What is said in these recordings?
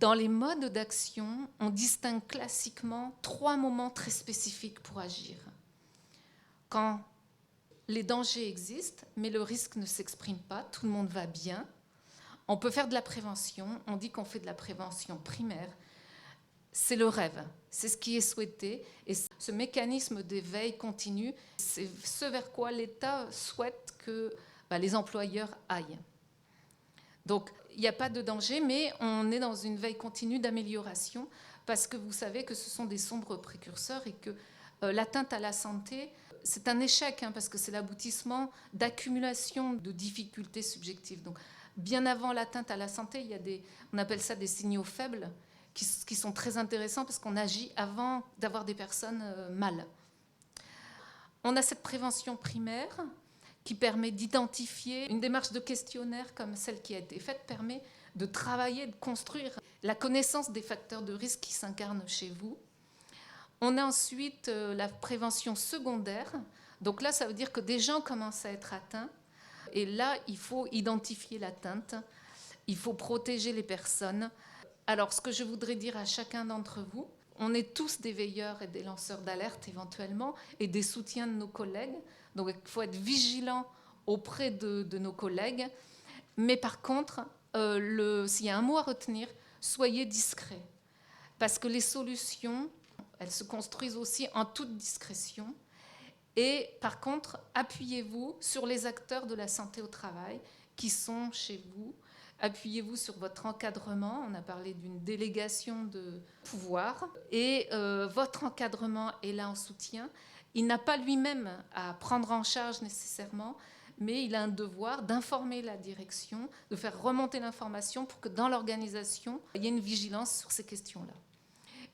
Dans les modes d'action, on distingue classiquement 3 moments très spécifiques pour agir. Quand les dangers existent, mais le risque ne s'exprime pas, tout le monde va bien, on peut faire de la prévention, on dit qu'on fait de la prévention primaire. C'est le rêve, c'est ce qui est souhaité. Et ce mécanisme d'éveil continu, c'est ce vers quoi l'État souhaite que les employeurs aillent. Donc, il n'y a pas de danger, mais on est dans une veille continue d'amélioration parce que vous savez que ce sont des sombres précurseurs et que l'atteinte à la santé, c'est un échec parce que c'est l'aboutissement d'accumulation de difficultés subjectives. Donc, bien avant l'atteinte à la santé, il y a on appelle ça des signaux faibles qui sont très intéressants parce qu'on agit avant d'avoir des personnes mal. On a cette prévention primaire qui permet d'identifier. Une démarche de questionnaire comme celle qui a été faite permet de travailler, de construire la connaissance des facteurs de risque qui s'incarnent chez vous. On a ensuite la prévention secondaire. Donc là, ça veut dire que des gens commencent à être atteints. Et là, il faut identifier l'atteinte. Il faut protéger les personnes. Alors, ce que je voudrais dire à chacun d'entre vous, on est tous des veilleurs et des lanceurs d'alerte éventuellement et des soutiens de nos collègues. Donc, il faut être vigilant auprès de nos collègues. Mais par contre, s'il y a un mot à retenir, soyez discrets. Parce que les solutions, elles se construisent aussi en toute discrétion. Et par contre, appuyez-vous sur les acteurs de la santé au travail qui sont chez vous. Appuyez-vous sur votre encadrement. On a parlé d'une délégation de pouvoir. Et votre encadrement est là en soutien. Il n'a pas lui-même à prendre en charge nécessairement, mais il a un devoir d'informer la direction, de faire remonter l'information pour que dans l'organisation, il y ait une vigilance sur ces questions-là.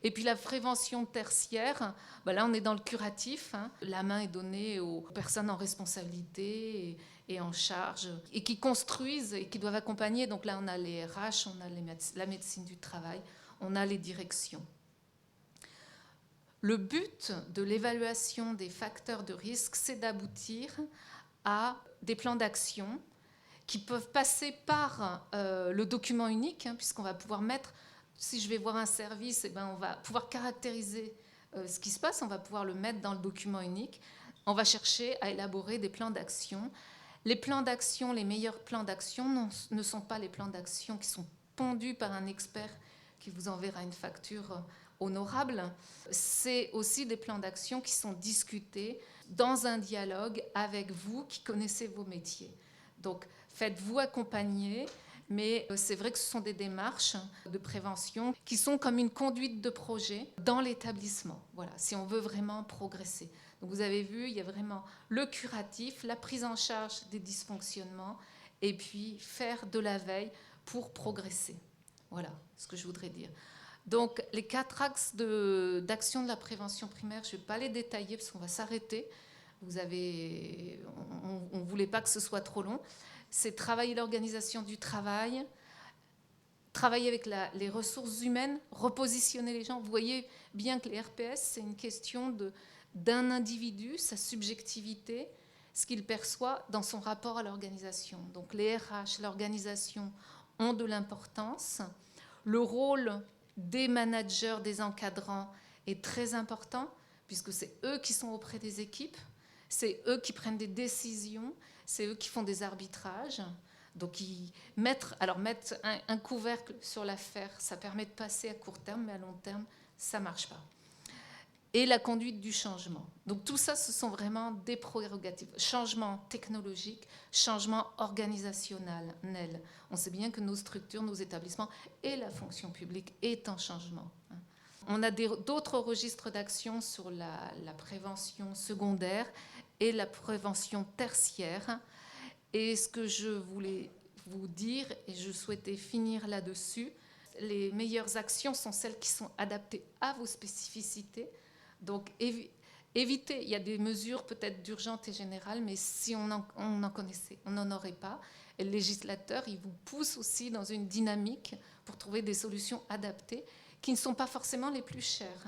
Et puis la prévention tertiaire, là on est dans le curatif. La main est donnée aux personnes en responsabilité et en charge, et qui construisent et qui doivent accompagner. Donc là on a les RH, on a la médecine du travail, on a les directions. Le but de l'évaluation des facteurs de risque, c'est d'aboutir à des plans d'action qui peuvent passer par le document unique, puisqu'on va pouvoir mettre, si je vais voir un service, on va pouvoir caractériser ce qui se passe, on va pouvoir le mettre dans le document unique. On va chercher à élaborer des plans d'action. Les plans d'action, les meilleurs plans d'action ne sont pas les plans d'action qui sont pondus par un expert qui vous enverra une facture honorable. C'est aussi des plans d'action qui sont discutés dans un dialogue avec vous qui connaissez vos métiers. Donc, faites-vous accompagner, mais c'est vrai que ce sont des démarches de prévention qui sont comme une conduite de projet dans l'établissement. Voilà, si on veut vraiment progresser. Donc, vous avez vu, il y a vraiment le curatif, la prise en charge des dysfonctionnements, et puis faire de la veille pour progresser. Voilà ce que je voudrais dire. Donc, les 4 axes d'action de la prévention primaire, je ne vais pas les détailler parce qu'on va s'arrêter. On ne voulait pas que ce soit trop long. C'est travailler l'organisation du travail, travailler avec les ressources humaines, repositionner les gens. Vous voyez bien que les RPS, c'est une question d'un individu, sa subjectivité, ce qu'il perçoit dans son rapport à l'organisation. Donc, les RH, l'organisation ont de l'importance. Le rôle des managers, des encadrants est très important puisque c'est eux qui sont auprès des équipes, c'est eux qui prennent des décisions, c'est eux qui font des arbitrages. Donc, mettre un couvercle sur l'affaire, ça permet de passer à court terme, mais à long terme, ça ne marche pas. Et la conduite du changement. Donc, tout ça, ce sont vraiment des prérogatives. Changement technologique, changement organisationnel. On sait bien que nos structures, nos établissements et la fonction publique est en changement. On a d'autres registres d'action sur la prévention secondaire et la prévention tertiaire. Et ce que je voulais vous dire, et je souhaitais finir là-dessus, les meilleures actions sont celles qui sont adaptées à vos spécificités. Donc, évitez, il y a des mesures peut-être d'urgence et générales, mais si on en connaissait, on n'en aurait pas. Et le législateur, il vous pousse aussi dans une dynamique pour trouver des solutions adaptées qui ne sont pas forcément les plus chères.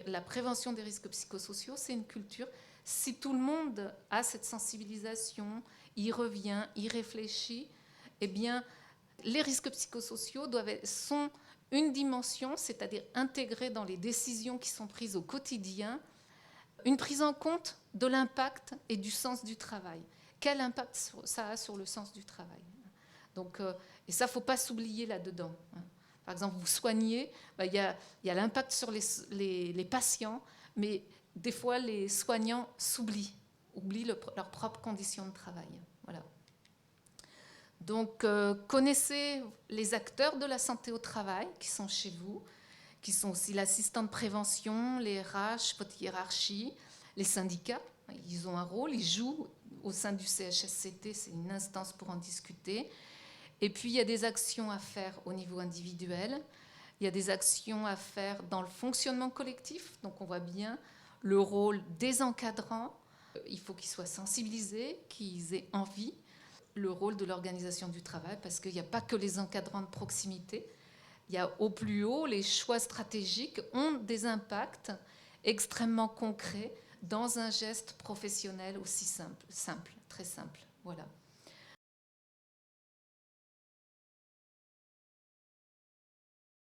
La prévention des risques psychosociaux, c'est une culture. Si tout le monde a cette sensibilisation, y revient, y réfléchit, eh bien, les risques psychosociaux sont une dimension, c'est-à-dire intégrer dans les décisions qui sont prises au quotidien, une prise en compte de l'impact et du sens du travail. Quel impact ça a sur le sens du travail? Donc, et ça, il ne faut pas s'oublier là-dedans. Par exemple, vous soignez, il y a l'impact sur les patients, mais des fois, les soignants oublient leurs propres conditions de travail. Voilà. Donc, connaissez les acteurs de la santé au travail qui sont chez vous, qui sont aussi l'assistant de prévention, les RH, votre hiérarchie, les syndicats. Ils ont un rôle, ils jouent au sein du CHSCT, c'est une instance pour en discuter. Et puis, il y a des actions à faire au niveau individuel. Il y a des actions à faire dans le fonctionnement collectif. Donc, on voit bien le rôle des encadrants. Il faut qu'ils soient sensibilisés, qu'ils aient envie. Le rôle de l'organisation du travail, parce qu'il n'y a pas que les encadrants de proximité. Il y a au plus haut, les choix stratégiques ont des impacts extrêmement concrets dans un geste professionnel aussi simple, très simple. Voilà.